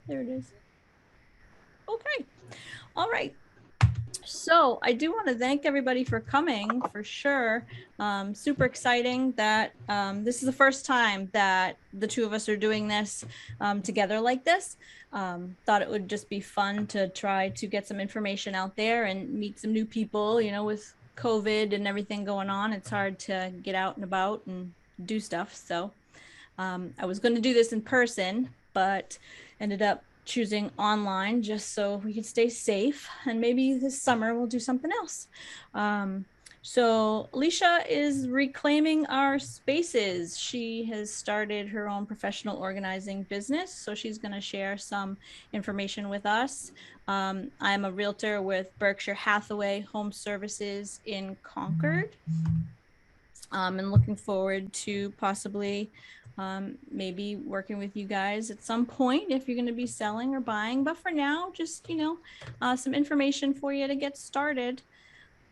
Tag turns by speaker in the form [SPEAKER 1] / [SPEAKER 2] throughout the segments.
[SPEAKER 1] There it is. Okay. All right. So I do want to thank everybody for coming for sure. Super exciting that this is the first time that the two of us are doing this together like this. Thought it would just be fun to try to get some information out there and meet some new people. You know, with COVID and everything going on, it's hard to get out and about and do stuff. So I was going to do this in person, but ended up choosing online just so we could stay safe. And maybe this summer we'll do something else. So Alicia is reclaiming our spaces. She has started her own professional organizing business, so she's going to share some information with us. I'm a realtor with Berkshire Hathaway Home Services in Concord, and looking forward to possibly maybe working with you guys at some point if you're going to be selling or buying. But for now, just, some information for you to get started.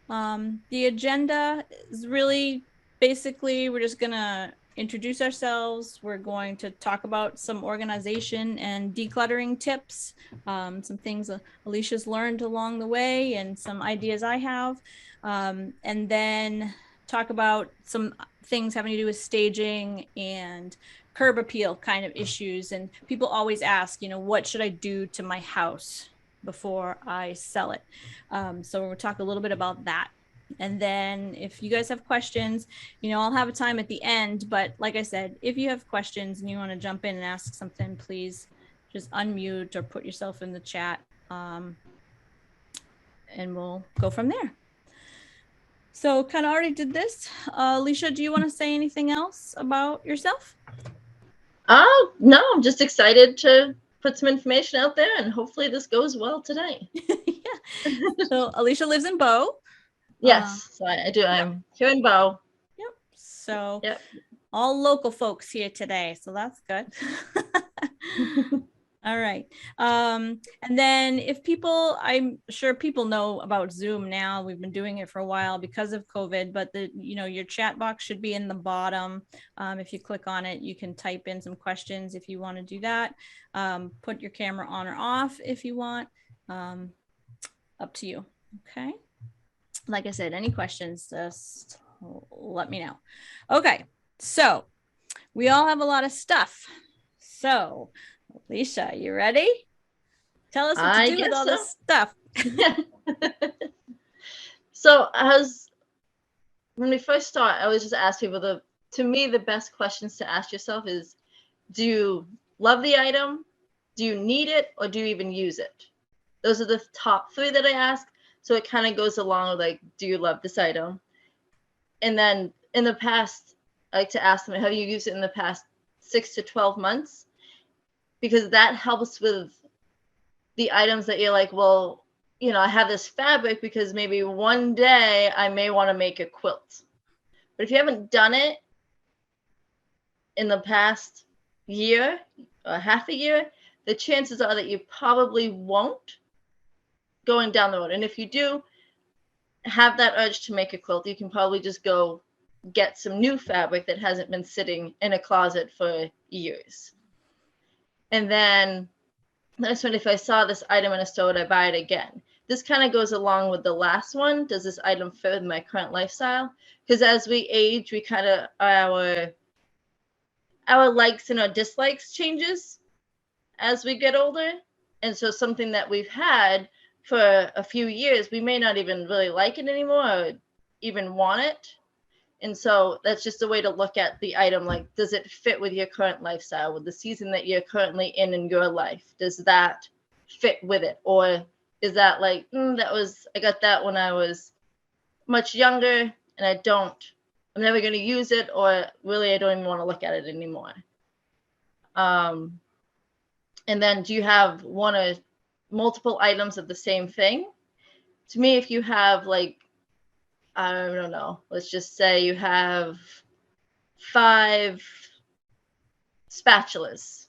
[SPEAKER 1] The agenda is really basically we're just going to introduce ourselves. We're going to talk about some organization and decluttering tips, some things Alicia's learned along the way, and some ideas I have. And then talk about some things having to do with staging and curb appeal kind of issues. And people always ask, what should I do to my house before I sell it? So we'll talk a little bit about that. And then if you guys have questions, I'll have a time at the end. But like I said, if you have questions and you want to jump in and ask something, please just unmute or put yourself in the chat, and we'll go from there. So kind of already did this. Alicia, do you want to say anything else about yourself?
[SPEAKER 2] Oh, no, I'm just excited to put some information out there and hopefully this goes well today.
[SPEAKER 1] Yeah. So Alicia lives in Bow.
[SPEAKER 2] Yes, so I do.
[SPEAKER 1] Yep.
[SPEAKER 2] I'm here in Bow.
[SPEAKER 1] Yep. So
[SPEAKER 2] Yep.
[SPEAKER 1] all local folks here today. So that's good. All right. And then if people, I'm sure people know about Zoom now. We've been doing it for a while because of COVID, but your chat box should be in the bottom. If you click on it, you can type in some questions if you want to do that. Put your camera on or off if you want. Up to you. Okay. Like I said, any questions, just let me know. Okay. So we all have a lot of stuff. So Alicia, you ready? Tell us what to
[SPEAKER 2] I
[SPEAKER 1] do with
[SPEAKER 2] guess
[SPEAKER 1] all
[SPEAKER 2] so.
[SPEAKER 1] this stuff.
[SPEAKER 2] So when we first start, I always just ask people to me, the best questions to ask yourself is, do you love the item? Do you need it? Or do you even use it? Those are the top three that I ask. So it kind of goes along with like, do you love this item? And then in the past, I like to ask them, have you used it in the past 6 to 12 months? Because that helps with the items that you're like, well, I have this fabric because maybe one day I may want to make a quilt. But if you haven't done it in the past year or half a year, the chances are that you probably won't going down the road. And if you do have that urge to make a quilt, you can probably just go get some new fabric that hasn't been sitting in a closet for years. And then next one, if I saw this item in a store, would I buy it again? This kind of goes along with the last one. Does this item fit with my current lifestyle? Because as we age, we kind of our likes and our dislikes changes as we get older. And so something that we've had for a few years, we may not even really like it anymore or even want it. And so that's just a way to look at the item. Like, does it fit with your current lifestyle, with the season that you're currently in your life? Does that fit with it? Or is that like, I got that when I was much younger and I'm never going to use it, or really I don't even want to look at it anymore. And then do you have one or multiple items of the same thing? To me, if you have like, I don't know, let's just say you have 5 spatulas.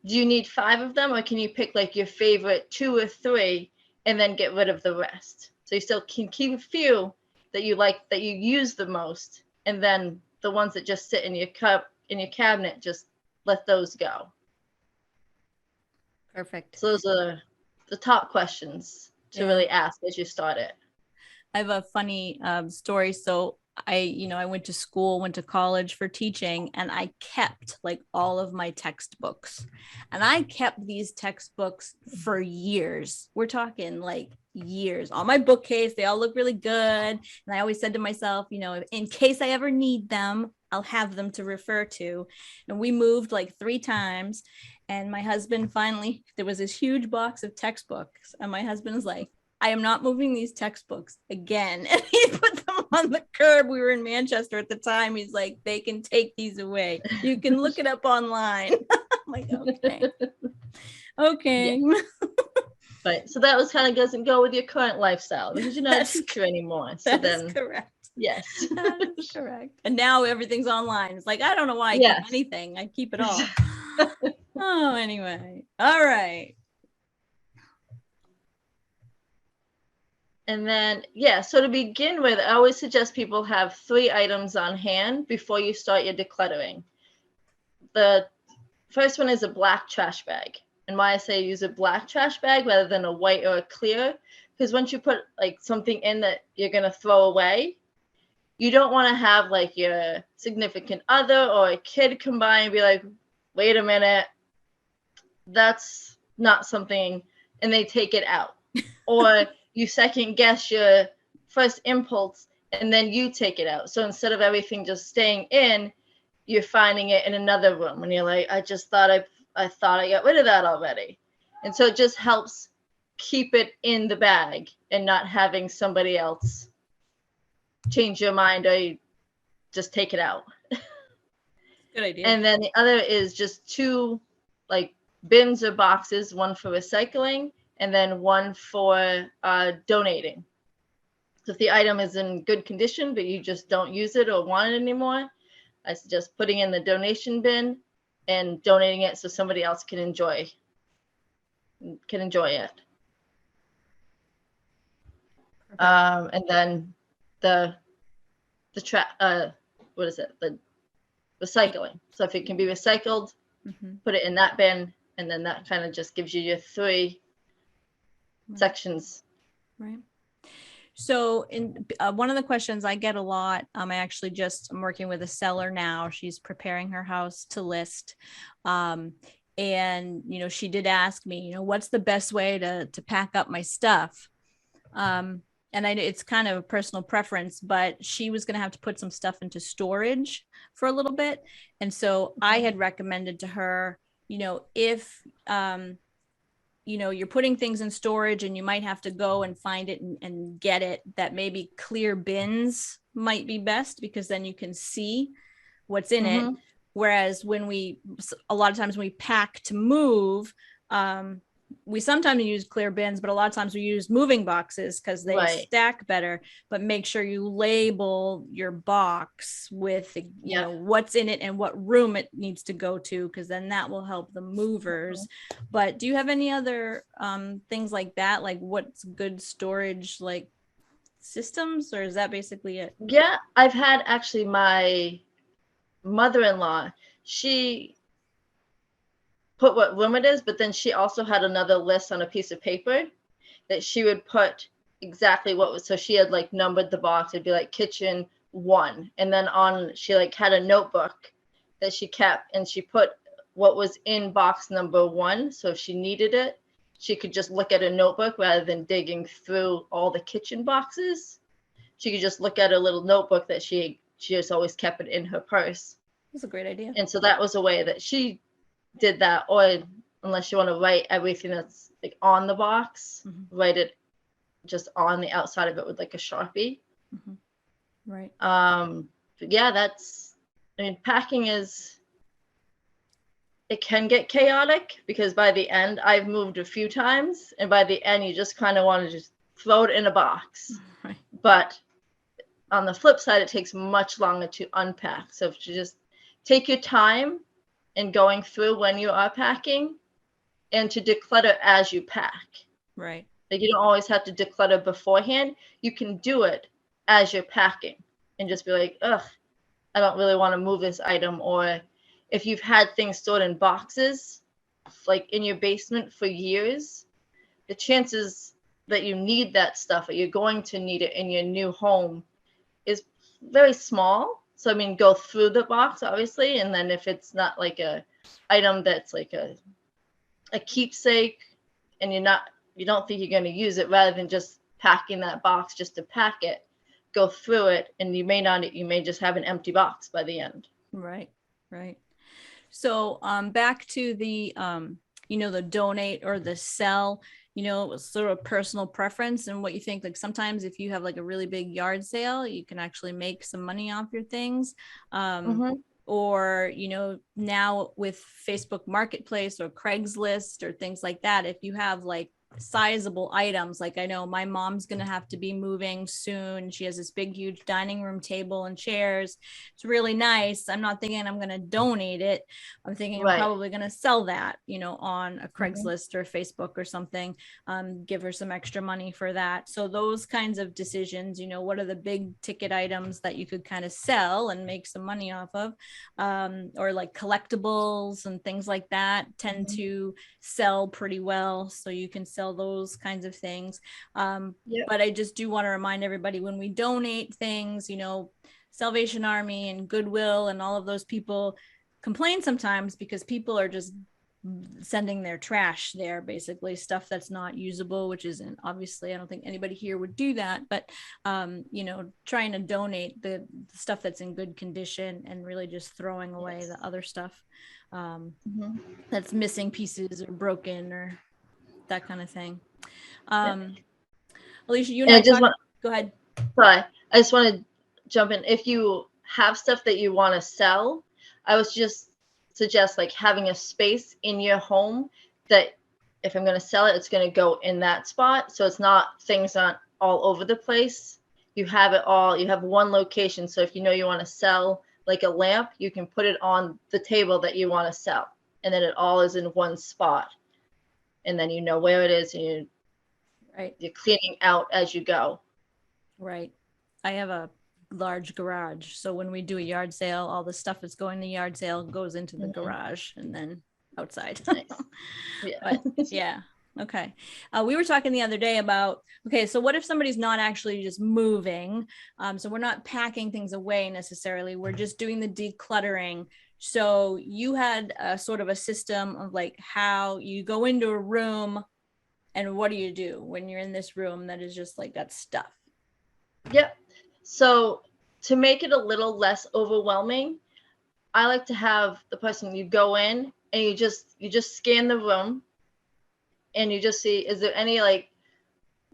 [SPEAKER 2] Do you need 5 of them, or can you pick like your favorite 2 or 3 and then get rid of the rest? So you still can keep a few that you like, that you use the most, and then the ones that just sit in your cabinet, just let those go.
[SPEAKER 1] Perfect.
[SPEAKER 2] So those are the top questions to
[SPEAKER 1] Yeah.
[SPEAKER 2] really ask as you start it.
[SPEAKER 1] I have a funny story. So I went to school, went to college for teaching, and I kept like all of my textbooks. And I kept these textbooks for years. We're talking like years on my bookcase. They all look really good. And I always said to myself, in case I ever need them, I'll have them to refer to. And we moved like 3 times. And my husband finally, there was this huge box of textbooks. And my husband was like, I am not moving these textbooks again. And he put them on the curb. We were in Manchester at the time. He's like, they can take these away. You can look it up online. I'm like, okay. Okay.
[SPEAKER 2] Yeah. Right. So that was kind of doesn't go with your current lifestyle because you're not a teacher anymore. So
[SPEAKER 1] That is
[SPEAKER 2] then,
[SPEAKER 1] correct.
[SPEAKER 2] yes.
[SPEAKER 1] That is correct. And now everything's online. It's like, I don't know why I keep anything. I keep it all. Oh, anyway. All right.
[SPEAKER 2] And then, yeah, so to begin with, I always suggest people have 3 items on hand before you start your decluttering. The first one is a black trash bag. And why I say use a black trash bag rather than a white or a clear, because once you put like something in that you're going to throw away, you don't want to have like your significant other or a kid come by and be like, wait a minute, that's not something, and they take it out. Or you second guess your first impulse and then you take it out. So instead of everything just staying in, you're finding it in another room and you're like, I thought I got rid of that already. And so it just helps keep it in the bag and not having somebody else change your mind or you just take it out.
[SPEAKER 1] Good idea.
[SPEAKER 2] And then the other is just 2 like bins or boxes, one for recycling and then one for donating. So if the item is in good condition, but you just don't use it or want it anymore, I suggest putting in the donation bin and donating it so somebody else can enjoy it. And then the what is it? The recycling. So if it can be recycled, put it in that bin, and then that kind of just gives you your 3 sections.
[SPEAKER 1] Right. So in one of the questions I get a lot, I'm working with a seller now. She's preparing her house to list. And, she did ask me, what's the best way to pack up my stuff? And it's kind of a personal preference, but she was going to have to put some stuff into storage for a little bit. And so I had recommended to her, if, you're putting things in storage and you might have to go and find it and get it, that maybe clear bins might be best because then you can see what's in it. Whereas a lot of times when we pack to move, we sometimes use clear bins, but a lot of times we use moving boxes because they stack better. But make sure you label your box with what's in it and what room it needs to go to, because then that will help the movers. But do you have any other things like that? Like what's good storage like systems, or is that basically it?
[SPEAKER 2] Yeah, I've had actually my mother-in-law, she put what room it is, but then she also had another list on a piece of paper that she would put exactly what was, so she had like numbered the box. It'd be like kitchen 1, and then she like had a notebook that she kept and she put what was in box number 1, so if she needed it she could just look at a notebook rather than digging through all the kitchen boxes. She could just look at a little notebook that she just always kept it in her purse.
[SPEAKER 1] That's a great idea.
[SPEAKER 2] And so that was a way that she did that. Or unless you want to write everything that's like on the box, write it just on the outside of it with like a Sharpie.
[SPEAKER 1] Right.
[SPEAKER 2] But yeah, packing it can get chaotic because by the end I've moved a few times and by the end you just kind of want to just throw it in a box. Right. But on the flip side, it takes much longer to unpack. So if you just take your time in going through when you are packing and to declutter as you pack.
[SPEAKER 1] Right.
[SPEAKER 2] Like you don't always have to declutter beforehand. You can do it as you're packing and just be like, ugh, I don't really want to move this item. Or if you've had things stored in boxes like in your basement for years, the chances that you need that stuff or you're going to need it in your new home is very small. So I mean, go through the box obviously, and then if it's not like a item that's like a keepsake, and you don't think you're going to use it, rather than just packing that box just to pack it, go through it, and you may just have an empty box by the end.
[SPEAKER 1] Right. So back to the the donate or the sell, sort of personal preference and what you think. Like sometimes if you have like a really big yard sale, you can actually make some money off your things. Or now with Facebook Marketplace or Craigslist or things like that, if you have like sizable items, like I know my mom's gonna have to be moving soon. She has this big huge dining room table and chairs. It's really nice. I'm not thinking I'm gonna donate it. I'm thinking I'm probably gonna sell that, on a Craigslist or Facebook or something. Give her some extra money for that. So those kinds of decisions, what are the big ticket items that you could kind of sell and make some money off of, or like collectibles and things like that tend to sell pretty well, so you can sell those kinds of things. But I just do want to remind everybody, when we donate things, Salvation Army and Goodwill and all of those people complain sometimes because people are just sending their trash there, basically stuff that's not usable, which isn't, obviously I don't think anybody here would do that, but trying to donate the stuff that's in good condition and really just throwing away the other stuff that's missing pieces or broken or that kind of thing. Alicia, you and I go ahead.
[SPEAKER 2] Sorry, I just want to jump in. If you have stuff that you want to sell, I would just suggest like having a space in your home that if I'm going to sell it, it's going to go in that spot. So it's not, things aren't all over the place. You have it all, you have one location. So if you want to sell like a lamp, you can put it on the table that you want to sell. And then it all is in one spot. And then you know where it is, and you're cleaning out as you go.
[SPEAKER 1] Right. I have a large garage, so when we do a yard sale, all the stuff that's going to yard sale goes into the garage and then outside.
[SPEAKER 2] Nice.
[SPEAKER 1] Yeah. Okay. We were talking the other day about, okay, so what if somebody's not actually just moving? So we're not packing things away necessarily. We're just doing the decluttering. So you had a sort of a system of like how you go into a room and what do you do when you're in this room that is just like got stuff?
[SPEAKER 2] Yep. So to make it a little less overwhelming, I like to have the person, you go in and you just scan the room and you just see, is there any like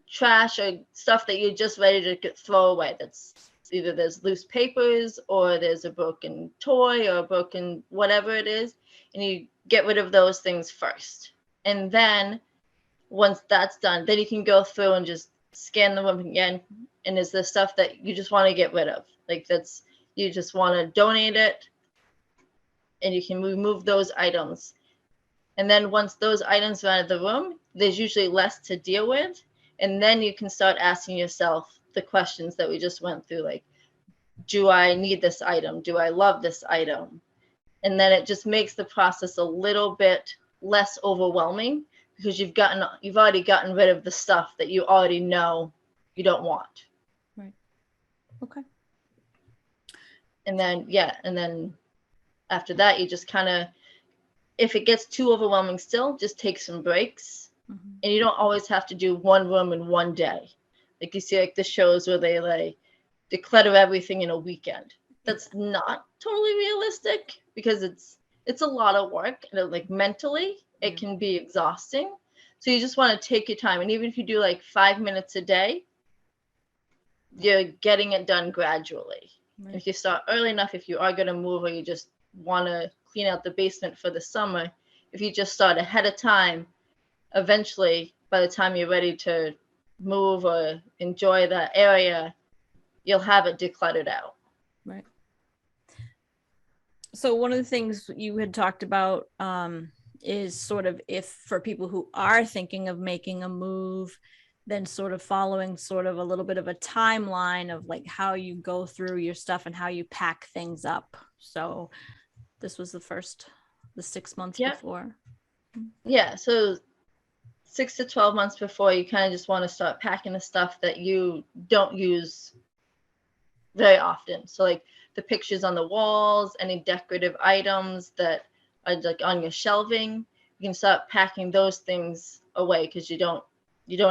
[SPEAKER 2] trash or stuff that you're just ready to throw away? That's either there's loose papers or there's a broken toy or a broken whatever it is, and you get rid of those things first. And then once that's done, then you can go through and just scan the room again. And is there stuff that you just want to get rid of? Like you just want to donate it, and you can remove those items. And then once those items are out of the room, there's usually less to deal with. And then you can start asking yourself the questions that we just went through, like, do I need this item? Do I love this item? And then it just makes the process a little bit less overwhelming because you've already gotten rid of the stuff that you already know you don't want.
[SPEAKER 1] Right. Okay.
[SPEAKER 2] And then after that, you just kind of, if it gets too overwhelming still, just take some breaks. And you don't always have to do one room in one day. Like you see like the shows where they like declutter everything in a weekend. That's not totally realistic because it's a lot of work, and like mentally it can be exhausting. So you just want to take your time, and even if you do like 5 minutes a day, you're getting it done gradually. Right. If you start early enough, if you are going to move or you just want to clean out the basement for the summer, if you just start ahead of time, eventually by the time you're ready to move or enjoy that area, you'll have it decluttered out.
[SPEAKER 1] Right. So one of the things you had talked about is sort of, if for people who are thinking of making a move, then sort of following sort of a little bit of a timeline of like how you go through your stuff and how you pack things up. So this was the 6 months before.
[SPEAKER 2] Yeah, so 6 to 12 months before, you kind of just want to start packing the stuff that you don't use very often. So like the pictures on the walls, any decorative items that are like on your shelving, you can start packing those things away because you don't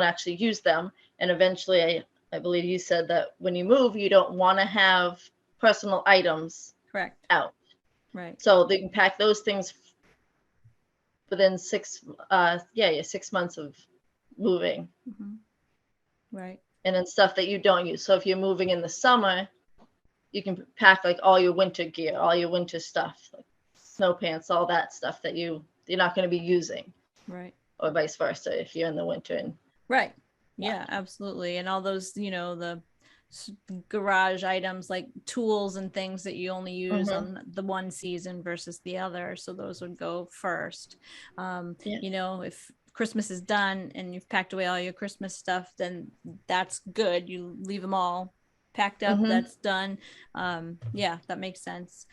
[SPEAKER 2] actually use them. And eventually, I believe you said that when you move, you don't want to have personal items
[SPEAKER 1] Correct.
[SPEAKER 2] out.
[SPEAKER 1] Right.
[SPEAKER 2] So they can pack those things within 6 months of moving.
[SPEAKER 1] Mm-hmm. Right.
[SPEAKER 2] And then stuff that you don't use. So if you're moving in the summer, you can pack like all your winter gear, all your winter stuff, like snow pants, all that stuff that you're not going to be using.
[SPEAKER 1] Right.
[SPEAKER 2] Or vice versa if you're in the winter. And
[SPEAKER 1] Right. Yeah, absolutely. And all those, the garage items like tools and things that you only use
[SPEAKER 2] mm-hmm.
[SPEAKER 1] on the one season versus the other. So those would go first.
[SPEAKER 2] Yeah.
[SPEAKER 1] If Christmas is done and you've packed away all your Christmas stuff, then that's good. You leave them all packed up.
[SPEAKER 2] Mm-hmm.
[SPEAKER 1] That's done. Yeah, that makes sense.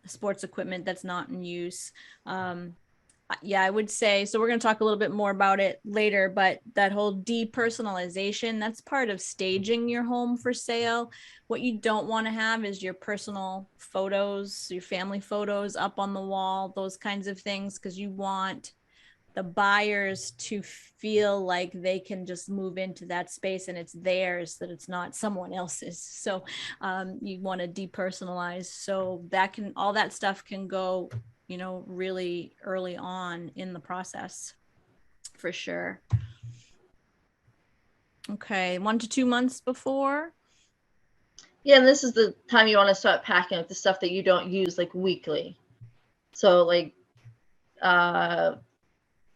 [SPEAKER 1] Sports equipment that's not in use. Yeah, I would say so. We're going to talk a little bit more about it later, but that whole depersonalization, that's part of staging your home for sale. What you don't want to have is your personal photos, your family photos up on the wall, those kinds of things, because you want the buyers to feel like they can just move into that space and it's theirs, that it's not someone else's. So you want to depersonalize, so all that stuff can go really early on in the process, for sure. Okay, 1 to 2 months before.
[SPEAKER 2] Yeah, and this is the time you want to start packing up the stuff that you don't use like weekly. So like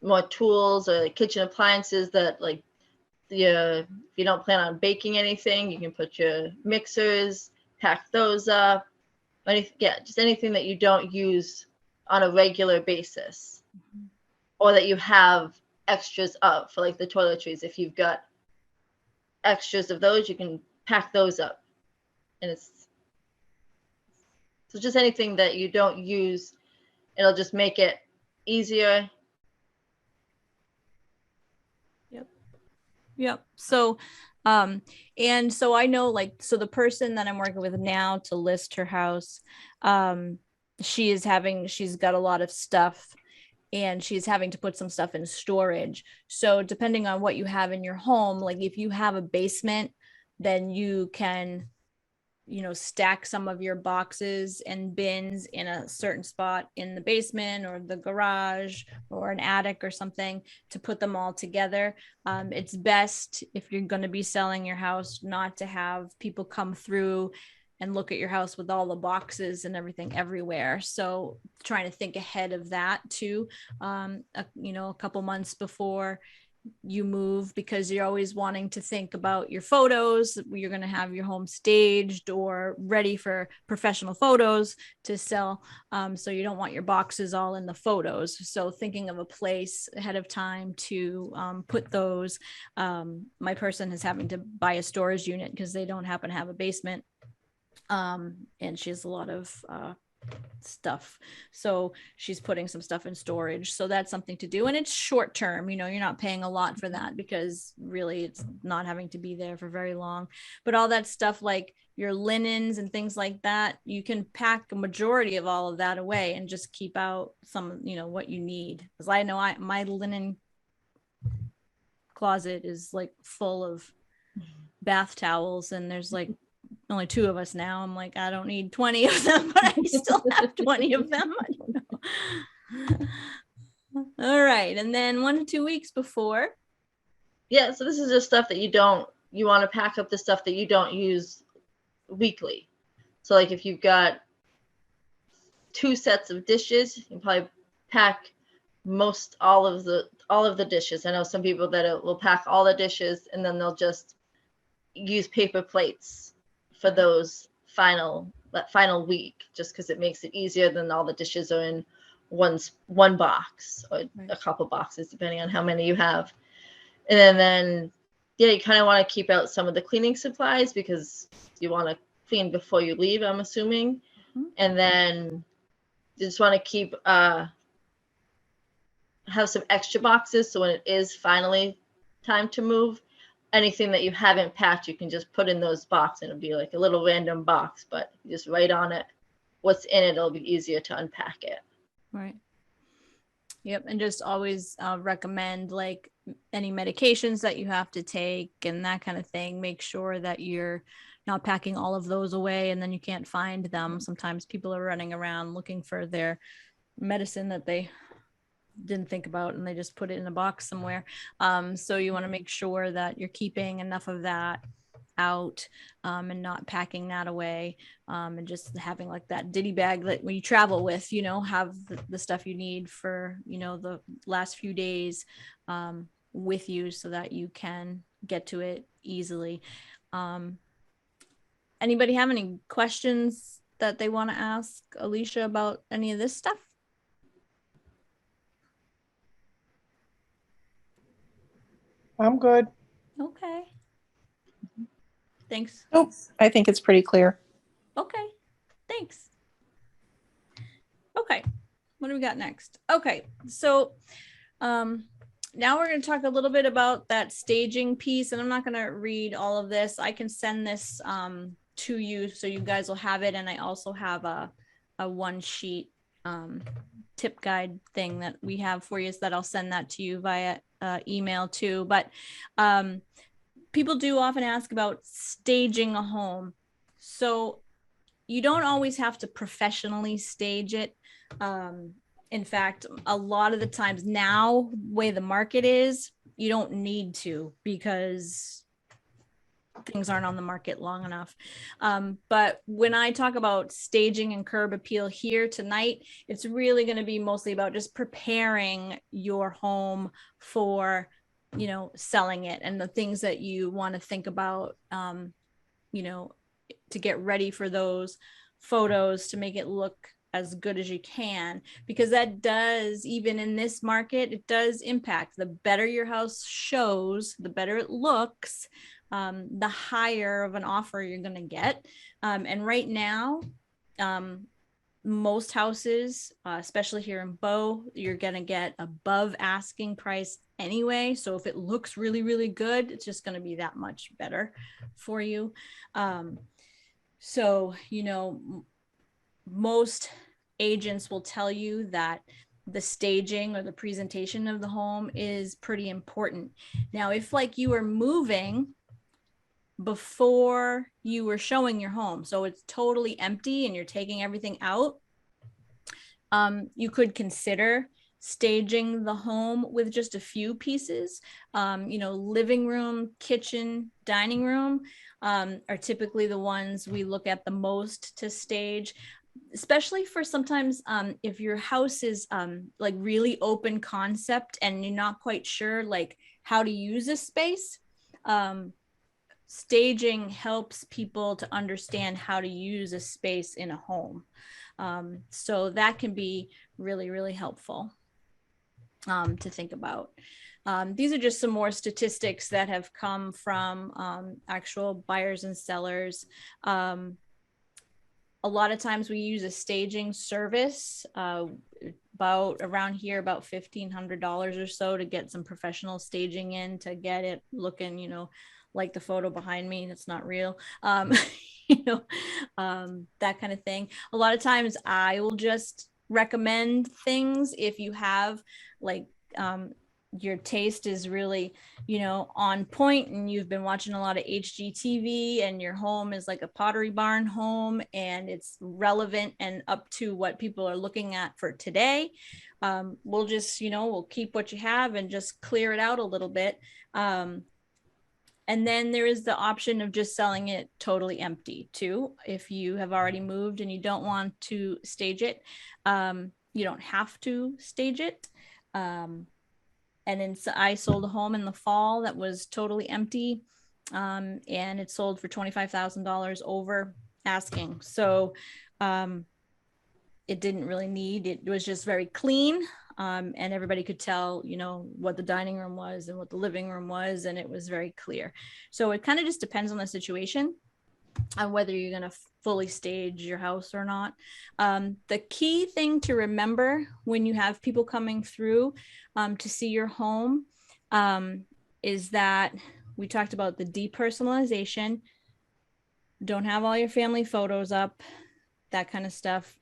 [SPEAKER 2] more tools or like kitchen appliances that like if you don't plan on baking anything, you can put your mixers, pack those up. Just anything that you don't use on a regular basis,
[SPEAKER 1] Mm-hmm.
[SPEAKER 2] or that you have extras of, for like the toiletries. If you've got extras of those, you can pack those up. And it's so just anything that you don't use, it'll just make it easier.
[SPEAKER 1] Yep. So, and so I know, like, so the person that I'm working with now to list her house, um, she's got a lot of stuff and she's having to put some stuff in storage. So depending on what you have in your home, like if you have a basement, then you can stack some of your boxes and bins in a certain spot in the basement or the garage or an attic or something to put them all together. It's best, if you're going to be selling your house, not to have people come through and look at your house with all the boxes and everything everywhere. So trying to think ahead of that too, a couple months before you move, because you're always wanting to think about your photos. You're going to have your home staged or ready for professional photos to sell. So you don't want your boxes all in the photos. So thinking of a place ahead of time to put those. My person is having to buy a storage unit because they don't happen to have a basement. And she has a lot of stuff, so she's putting some stuff in storage. So that's something to do, and it's short term. You're not paying a lot for that because really it's not having to be there for very long. But all that stuff like your linens and things like that, you can pack a majority of all of that away and just keep out some, what you need. Because I know my linen closet is like full of bath towels, and there's like only 2 of us now. I'm like, I don't need 20 of them, but I still have 20 of them. I don't know. All right. And then 1 to 2 weeks before.
[SPEAKER 2] Yeah, so this is just stuff that you want to pack up the stuff that you don't use weekly. So like if you've got 2 sets of dishes, you can probably pack all of the dishes. I know some people that will pack all the dishes and then they'll just use paper plates for that final week, just because it makes it easier than all the dishes are in one box or a couple boxes, depending on how many you have. And then yeah, you kind of want to keep out some of the cleaning supplies because you want to clean before you leave, I'm assuming. Mm-hmm. And then you just want to keep have some extra boxes. So when it is finally time to move, anything that you haven't packed, you can just put in those boxes and it'll be like a little random box, but you just write on it what's in it. It'll be easier to unpack it.
[SPEAKER 1] Right. Yep. And just always recommend like any medications that you have to take and that kind of thing. Make sure that you're not packing all of those away and then you can't find them. Sometimes people are running around looking for their medicine that they didn't think about and they just put it in a box somewhere. So you want to make sure that you're keeping enough of that out and not packing that away, and just having like that ditty bag that when you travel with, you know, have the stuff you need for, you know, the last few days with you so that you can get to it easily. Anybody have any questions that they want to ask Alicia about any of this stuff?
[SPEAKER 3] I'm good.
[SPEAKER 1] Okay. Thanks.
[SPEAKER 3] Nope. I think it's pretty clear.
[SPEAKER 1] Okay. Thanks. Okay. What do we got next? Okay. So now we're going to talk a little bit about that staging piece, and I'm not going to read all of this. I can send this to you so you guys will have it. And I also have a one sheet tip guide thing that we have for you, so that I'll send that to you via email too. But people do often ask about staging a home. So you don't always have to professionally stage it. In fact, a lot of the times now, the way the market is, you don't need to, because things aren't on the market long enough. But when I talk about staging and curb appeal here tonight, it's really going to be mostly about just preparing your home for, you know, selling it, and the things that you want to think about, you know, to get ready for those photos to make it look as good as you can, because that does, even in this market, it does impact. The better your house shows, the better it looks, the higher of an offer you're going to get. And right now, most houses, especially here in Bow, you're going to get above asking price anyway. So if it looks really, really good, it's just going to be that much better for you. So, you know, most agents will tell you that the staging or the presentation of the home is pretty important. Now, if like you were moving before you were showing your home, so it's totally empty and you're taking everything out, you could consider staging the home with just a few pieces. You know, living room, kitchen, dining room are typically the ones we look at the most to stage, especially for sometimes if your house is like really open concept and you're not quite sure like how to use this space. Staging helps people to understand how to use a space in a home. So that can be really, really helpful to think about. These are just some more statistics that have come from actual buyers and sellers. A lot of times we use a staging service, about around here, about $1,500 or so, to get some professional staging in, to get it looking, you know, like the photo behind me. It's not real. You know, that kind of thing. A lot of times I will just recommend things if you have like your taste is really, you know, on point, and you've been watching a lot of HGTV, and your home is like a Pottery Barn home and it's relevant and up to what people are looking at for today. We'll just, you know, we'll keep what you have and just clear it out a little bit. And then there is the option of just selling it totally empty too. If you have already moved and you don't want to stage it, you don't have to stage it. And then I sold a home in the fall that was totally empty, and it sold for $25,000 over asking. So it didn't really need, it was just very clean. And everybody could tell, you know, what the dining room was and what the living room was, and it was very clear. So it kind of just depends on the situation. on whether you're going to fully stage your house or not. The key thing to remember when you have people coming through to see your home is that we talked about the depersonalization. Don't have all your family photos up, that kind of stuff.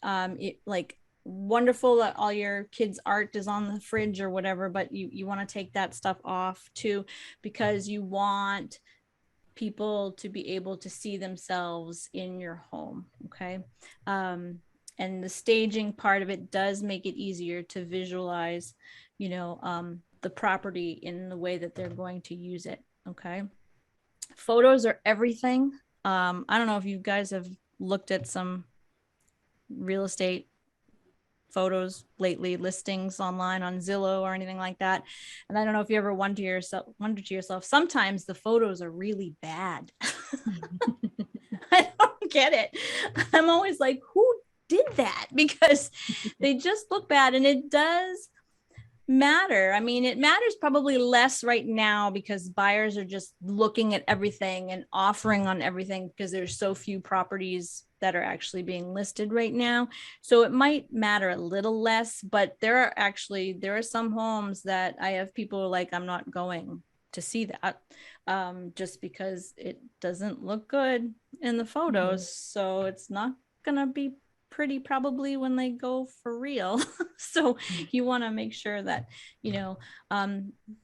[SPEAKER 1] Like wonderful that all your kids' art is on the fridge or whatever, but you want to take that stuff off too, because you want people to be able to see themselves in your home. Okay. And the staging part of it does make it easier to visualize, the property in the way that they're going to use it. Okay. Photos are everything. I don't know if you guys have looked at some real estate photos lately, listings online on Zillow or anything like that. And I don't know if you ever wonder to yourself, sometimes the photos are really bad. I don't get it. I'm always like, who did that? Because they just look bad. And it does matter. I mean, it matters probably less right now because buyers are just looking at everything and offering on everything because there's so few properties that are actually being listed right now. So it might matter a little less, but there are some homes that I have people like, I'm not going to see that just because it doesn't look good in the photos. Mm-hmm. So it's not gonna be pretty probably when they go for real. So you want to make sure that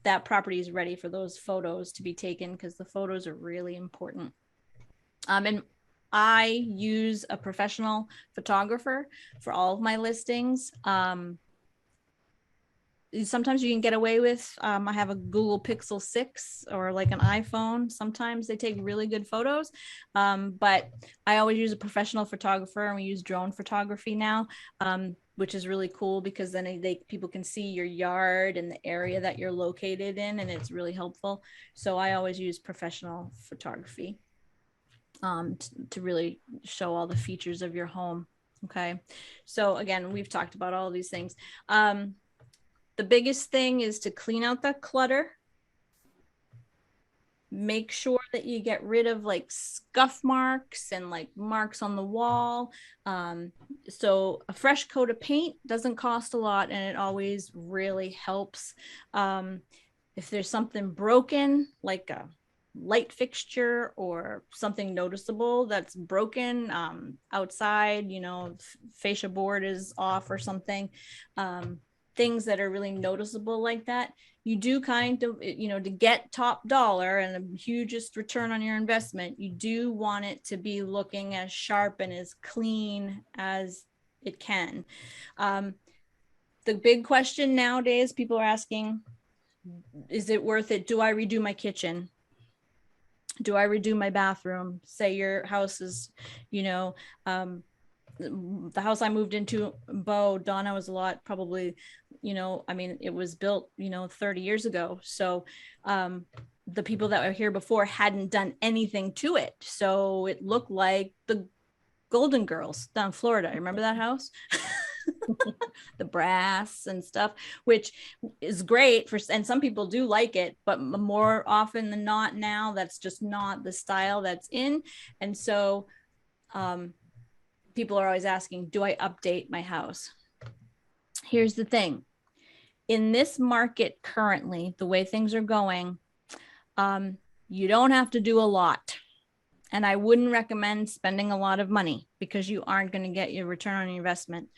[SPEAKER 1] that property is ready for those photos to be taken, because the photos are really important. And I use a professional photographer for all of my listings. Sometimes you can get away with, I have a Google Pixel 6 or like an iPhone. Sometimes they take really good photos, but I always use a professional photographer, and we use drone photography now, which is really cool because then people can see your yard and the area that you're located in, and it's really helpful. So I always use professional photography to really show all the features of your home. Okay. So again, we've talked about all of these things. The biggest thing is to clean out the clutter. Make sure that you get rid of like scuff marks and like marks on the wall. So a fresh coat of paint doesn't cost a lot, and it always really helps. If there's something broken, like a light fixture or something noticeable that's broken outside, fascia board is off or something, things that are really noticeable like that, you do kind of, to get top dollar and the hugest return on your investment, you do want it to be looking as sharp and as clean as it can. The big question nowadays, people are asking, is it worth it? Do I redo my kitchen? Do I redo my bathroom? Say your house is, the house I moved into, Donna was a lot, probably, it was built, 30 years ago. So the people that were here before hadn't done anything to it. So it looked like the Golden Girls down in Florida. Remember that house? The brass and stuff, which is great and some people do like it, but more often than not now, that's just not the style that's in. And so people are always asking, do I update my house? Here's the thing. In this market currently, the way things are going, you don't have to do a lot. And I wouldn't recommend spending a lot of money because you aren't going to get your return on your investment.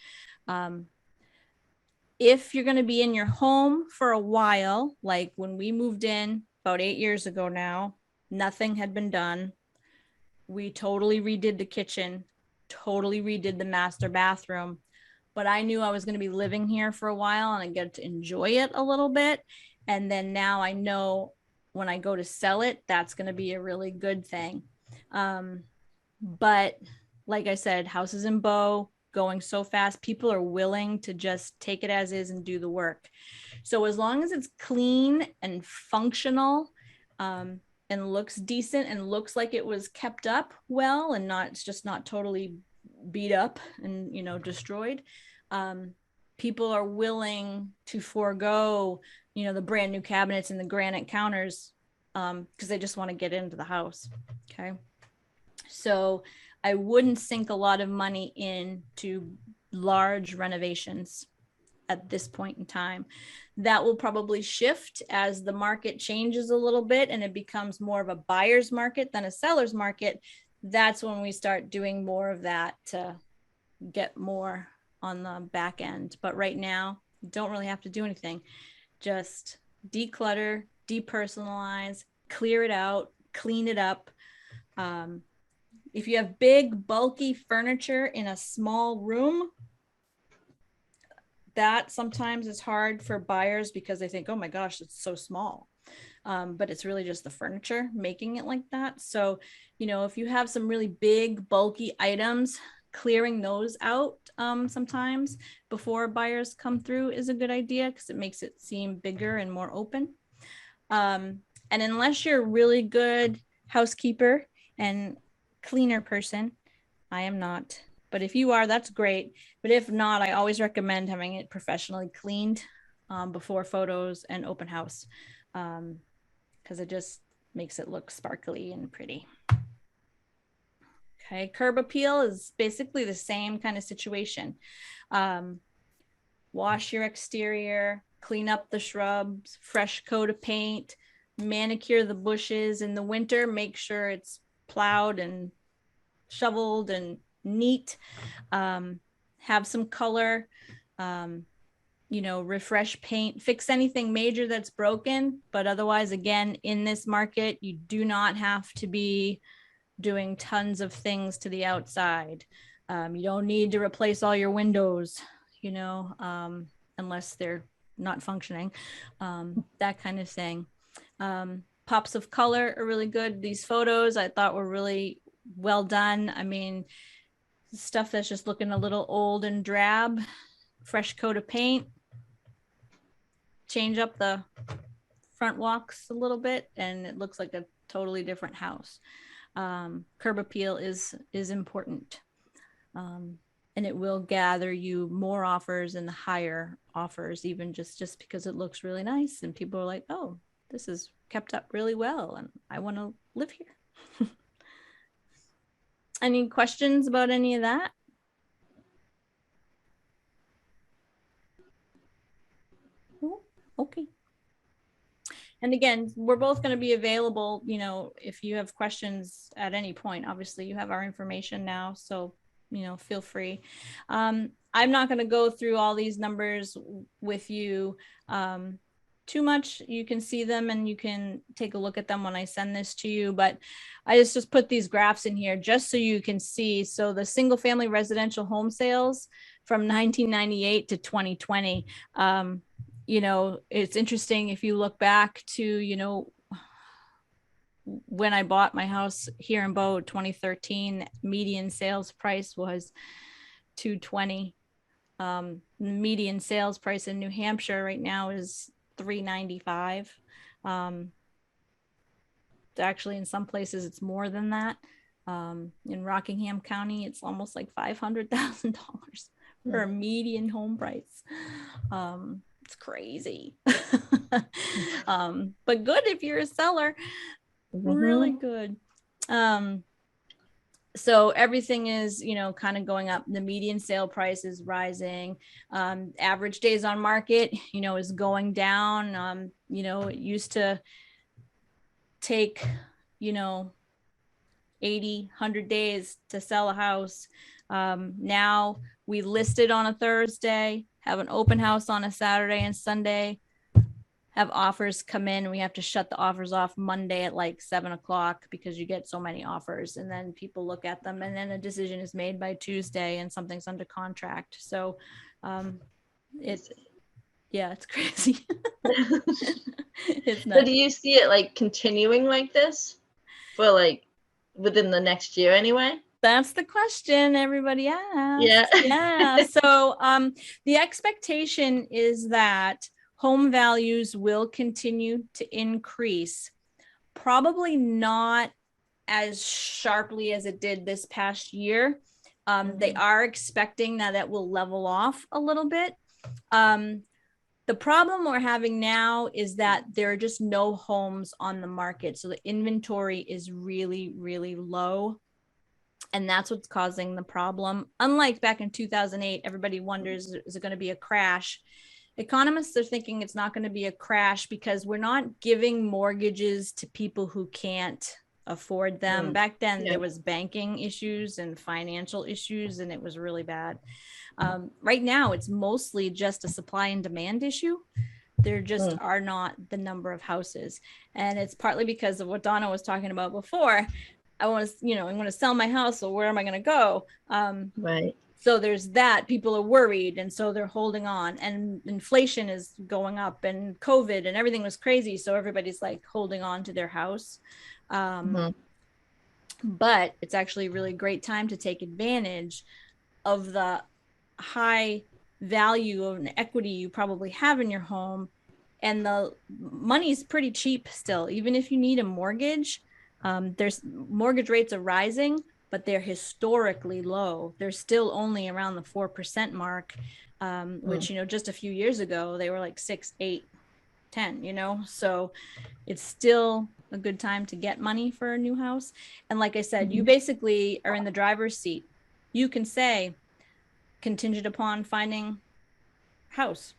[SPEAKER 1] If you're going to be in your home for a while, like when we moved in about 8 years ago now, nothing had been done. We totally redid the kitchen, totally redid the master bathroom, but I knew I was going to be living here for a while and I get to enjoy it a little bit. And then now I know when I go to sell it, that's going to be a really good thing. But like I said, houses in Bow going so fast, people are willing to just take it as is and do the work. So as long as it's clean and functional, and looks decent and looks like it was kept up well and it's just not totally beat up and destroyed, people are willing to forego the brand new cabinets and the granite counters because they just want to get into the house. Okay, So I wouldn't sink a lot of money into large renovations at this point in time. That will probably shift as the market changes a little bit and it becomes more of a buyer's market than a seller's market. That's when we start doing more of that to get more on the back end. But right now, you don't really have to do anything. Just declutter, depersonalize, clear it out, clean it up. If you have big, bulky furniture in a small room, that sometimes is hard for buyers because they think, oh my gosh, it's so small. But it's really just the furniture making it like that. So, if you have some really big, bulky items, clearing those out sometimes before buyers come through is a good idea because it makes it seem bigger and more open. And unless you're a really good housekeeper and cleaner person, I am not. But if you are, that's great. But if not, I always recommend having it professionally cleaned before photos and open house because it just makes it look sparkly and pretty. Okay, curb appeal is basically the same kind of situation. Wash your exterior, clean up the shrubs, fresh coat of paint, manicure the bushes in the winter, make sure it's plowed and shoveled and neat. Have some color, refresh paint, fix anything major that's broken. But otherwise, again, in this market, you do not have to be doing tons of things to the outside. You don't need to replace all your windows, unless they're not functioning, that kind of thing. Pops of color are really good. These photos I thought were really well done. I mean, stuff that's just looking a little old and drab, fresh coat of paint, change up the front walks a little bit, and it looks like a totally different house. Curb appeal is important, and it will gather you more offers and higher offers, even just because it looks really nice and people are like, oh, this is kept up really well and I want to live here. Any questions about any of that? Oh, okay. And again, we're both going to be available, if you have questions at any point. Obviously, you have our information now, so, feel free. I'm not going to go through all these numbers with you too much. You can see them and you can take a look at them when I send this to you, but I just put these graphs in here just so you can see. So the single family residential home sales from 1998 to 2020, it's interesting if you look back to, when I bought my house here in Bow, 2013, median sales price was $220. The median sales price in New Hampshire right now is $395. Actually, in some places it's more than that. In Rockingham County, it's almost like $500,000 for a median home price. It's crazy. But good if you're a seller. Really good. So everything is, kind of going up. The median sale price is rising. Average days on market, is going down. It used to take, 80, 100 days to sell a house. Now we list it on a Thursday, have an open house on a Saturday and Sunday, have offers come in. We have to shut the offers off Monday at like 7:00 because you get so many offers, and then people look at them and then a decision is made by Tuesday and something's under contract. So it's crazy. It's nuts.
[SPEAKER 2] So do you see it like continuing like this for like within the next year anyway?
[SPEAKER 1] That's the question everybody asks.
[SPEAKER 2] Yeah.
[SPEAKER 1] So the expectation is that home values will continue to increase, probably not as sharply as it did this past year. They are expecting that will level off a little bit. The problem we're having now is that there are just no homes on the market. So the inventory is really, really low. And that's what's causing the problem. Unlike back in 2008, everybody wonders, is it going to be a crash? Economists are thinking it's not going to be a crash because we're not giving mortgages to people who can't afford them. Back then, there was banking issues and financial issues, and it was really bad. Right now, it's mostly just a supply and demand issue. There just are not the number of houses. And it's partly because of what Donna was talking about before. I want to, I'm going to sell my house. So where am I going to go?
[SPEAKER 2] Right.
[SPEAKER 1] So there's that. People are worried. And so they're holding on. And inflation is going up and COVID and everything was crazy. So everybody's like holding on to their house. But it's actually a really great time to take advantage of the high value of an equity you probably have in your home. And the money's pretty cheap still, even if you need a mortgage. There's mortgage rates are rising, but they're historically low. They're still only around the 4% mark, which, just a few years ago, they were like 6, 8, 10, so it's still a good time to get money for a new house. And like I said, you basically are in the driver's seat. You can say contingent upon finding house.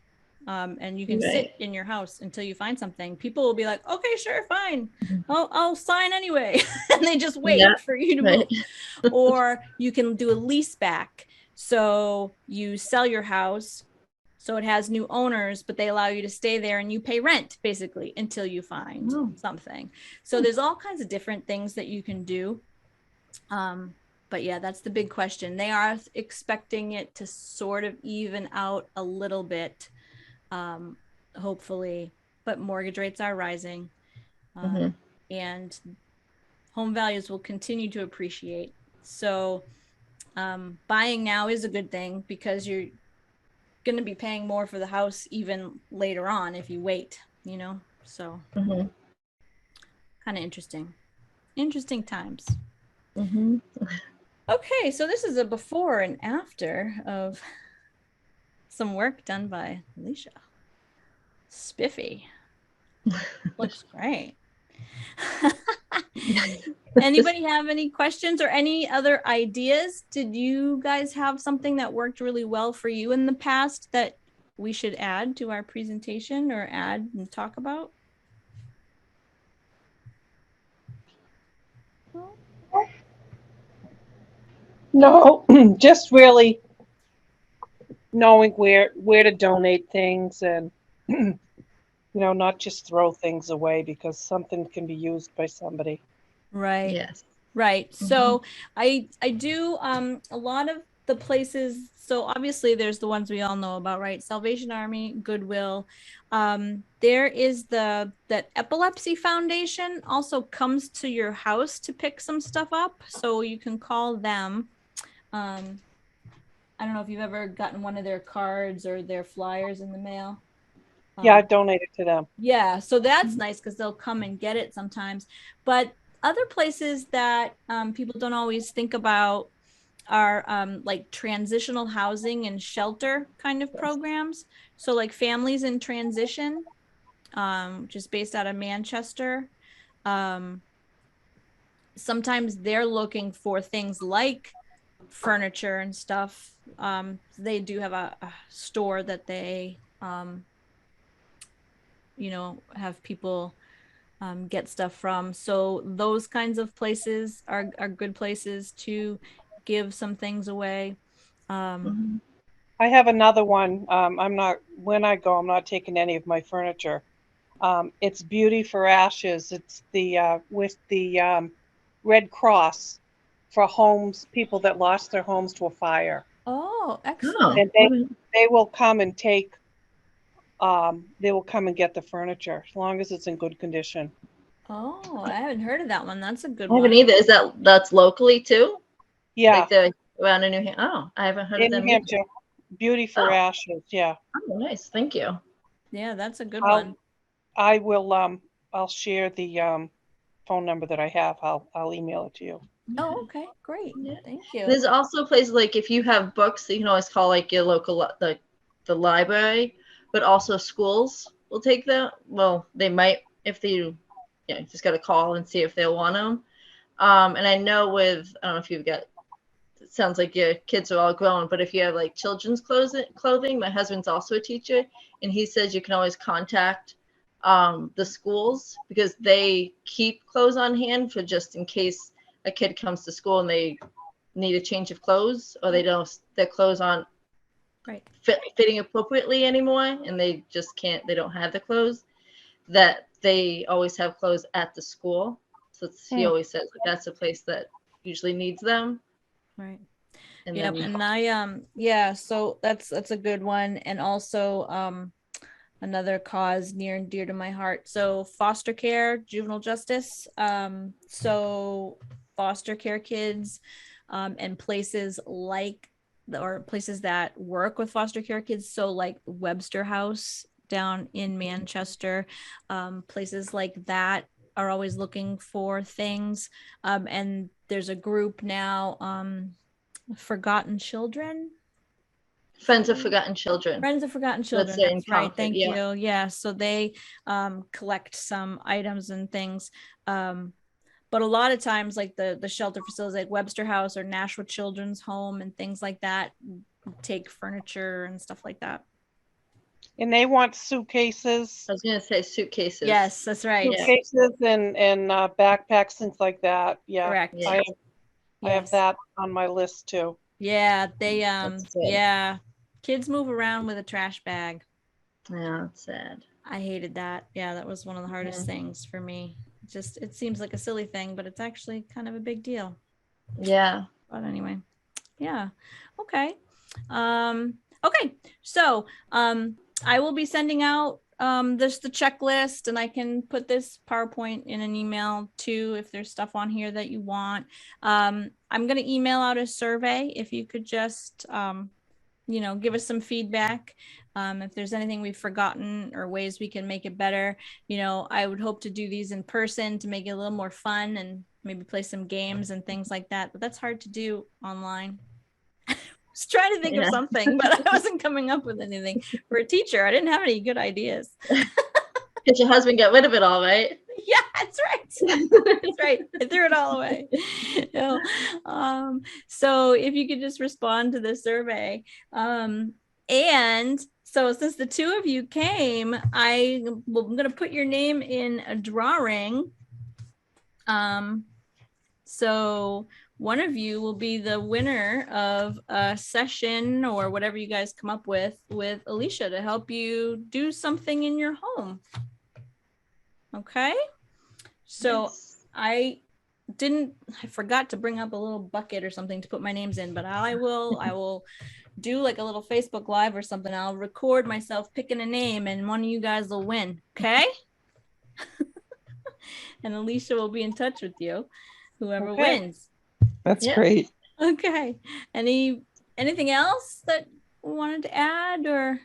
[SPEAKER 1] And you can sit in your house until you find something. People will be like, okay, sure, fine. I'll sign anyway. And they just wait for you to move. Or you can do a lease back. So you sell your house, so it has new owners, but they allow you to stay there and you pay rent basically until you find something. So there's all kinds of different things that you can do. But yeah, that's the big question. They are expecting it to sort of even out a little bit, hopefully, but mortgage rates are rising, and home values will continue to appreciate. So buying now is a good thing because you're going to be paying more for the house even later on if you wait, so kind of interesting times. Okay, so this is a before and after of some work done by Alicia. Spiffy. Looks great. Anybody have any questions or any other ideas? Did you guys have something that worked really well for you in the past that we should add to our presentation or add and talk about?
[SPEAKER 3] No, just really knowing where to donate things and not just throw things away because something can be used by somebody.
[SPEAKER 1] Right.
[SPEAKER 2] Yes.
[SPEAKER 1] Right. So I do a lot of the places. So obviously there's the ones we all know about, right? Salvation Army, Goodwill. There is that Epilepsy Foundation also comes to your house to pick some stuff up. So you can call them. I don't know if you've ever gotten one of their cards or their flyers in the mail.
[SPEAKER 3] Yeah, I've donated to them.
[SPEAKER 1] Yeah, so that's nice because they'll come and get it sometimes. But other places that people don't always think about are like transitional housing and shelter kind of programs. So like Families in Transition, which is based out of Manchester. Sometimes they're looking for things like furniture and stuff. They do have a store that they have people get stuff from. So those kinds of places are good places to give some things away.
[SPEAKER 3] I have another one. When I go, I'm not taking any of my furniture. It's Beauty for Ashes. It's the with the Red Cross for people that lost their homes to a fire.
[SPEAKER 1] Oh, excellent.
[SPEAKER 3] And they will come and take. They will come and get the furniture as long as it's in good condition.
[SPEAKER 1] Oh, I haven't heard of that one. That's a good
[SPEAKER 2] I
[SPEAKER 1] one.
[SPEAKER 2] haven't either. That's locally too?
[SPEAKER 3] Yeah.
[SPEAKER 2] Like the around in New Hampshire. Oh, I haven't heard of them.
[SPEAKER 3] In New Hampshire. Beauty for Ashes. Yeah.
[SPEAKER 2] Oh, nice. Thank you.
[SPEAKER 1] Yeah, that's a good one.
[SPEAKER 3] I will. I'll share the phone number that I have. I'll email it to you.
[SPEAKER 1] Oh, okay, great.
[SPEAKER 2] Yeah.
[SPEAKER 1] Thank you.
[SPEAKER 2] There's also places like if you have books, you can always call like your local the library, but also schools will take them. Well, they might if they, just got to call and see if they'll want them. And I know I don't know if you've got sounds like your kids are all grown, but if you have like children's clothing, my husband's also a teacher, and he says you can always contact the schools because they keep clothes on hand for just in case a kid comes to school and they need a change of clothes, or their clothes aren't
[SPEAKER 1] Right.
[SPEAKER 2] fitting appropriately anymore, and they just can't, they don't have the clothes, that they always have clothes at the school. So he always says like, that's a place that usually needs them.
[SPEAKER 1] Right.
[SPEAKER 2] And
[SPEAKER 1] Yep.
[SPEAKER 2] then,
[SPEAKER 1] And I yeah, so that's a good one. And also another cause near and dear to my heart. So foster care, juvenile justice. So foster care kids and places like or places that work with foster care kids. So like Webster House down in Manchester, places like that are always looking for things. And there's a group now, Forgotten Children.
[SPEAKER 2] Friends of Forgotten Children.
[SPEAKER 1] Friends of Forgotten Children. That's right. Thank you. Yeah. So they collect some items and things. But a lot of times, like the shelter facilities like Webster House or Nashua Children's Home and things like that take furniture and stuff like that.
[SPEAKER 3] And they want suitcases.
[SPEAKER 2] I was going to say suitcases.
[SPEAKER 1] Yes, that's right.
[SPEAKER 3] Suitcases and backpacks, things like that. Yeah.
[SPEAKER 1] Correct.
[SPEAKER 3] I have that on my list too.
[SPEAKER 1] Yeah, they yeah. Kids move around with a trash bag.
[SPEAKER 2] Yeah, it's sad.
[SPEAKER 1] I hated that. Yeah, that was one of the hardest things for me. Just it seems like a silly thing, but it's actually kind of a big deal.
[SPEAKER 2] Yeah.
[SPEAKER 1] But anyway, yeah. Okay. Okay. So I will be sending out the checklist, and I can put this PowerPoint in an email too if there's stuff on here that you want. I'm gonna email out a survey if you could just give us some feedback. If there's anything we've forgotten or ways we can make it better, I would hope to do these in person to make it a little more fun and maybe play some games and things like that. But that's hard to do online. I was trying to think of something, but I wasn't coming up with anything. For a teacher, I didn't have any good ideas.
[SPEAKER 2] Because your husband got rid of it all, right?
[SPEAKER 1] Yeah, that's right. That's right. I threw it all away. So if you could just respond to the survey. And so since the two of you came, I'm going to put your name in a drawing. So one of you will be the winner of a session or whatever you guys come up with Alicia to help you do something in your home. Okay. So I forgot to bring up a little bucket or something to put my names in, but I will do like a little Facebook Live or something. I'll record myself picking a name and one of you guys will win. Okay. And Alicia will be in touch with you, whoever wins.
[SPEAKER 4] That's great.
[SPEAKER 1] Okay. Anything else that we wanted to add or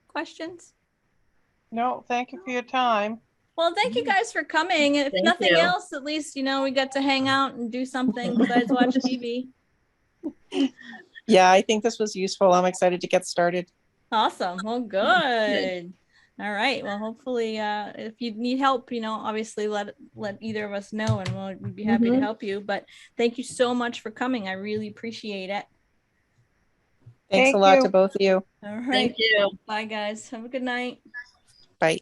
[SPEAKER 1] questions?
[SPEAKER 3] No, thank you for your time.
[SPEAKER 1] Well, thank you guys for coming. If nothing else, at least, we got to hang out and do something besides watch TV.
[SPEAKER 4] Yeah, I think this was useful. I'm excited to get started.
[SPEAKER 1] Awesome. Well, good. All right. Well, hopefully, if you need help, obviously let either of us know and we'll be happy to help you. But thank you so much for coming. I really appreciate it.
[SPEAKER 4] Thanks a lot to both of you.
[SPEAKER 1] All right.
[SPEAKER 2] Thank you.
[SPEAKER 1] Bye, guys. Have a good night.
[SPEAKER 4] Bye.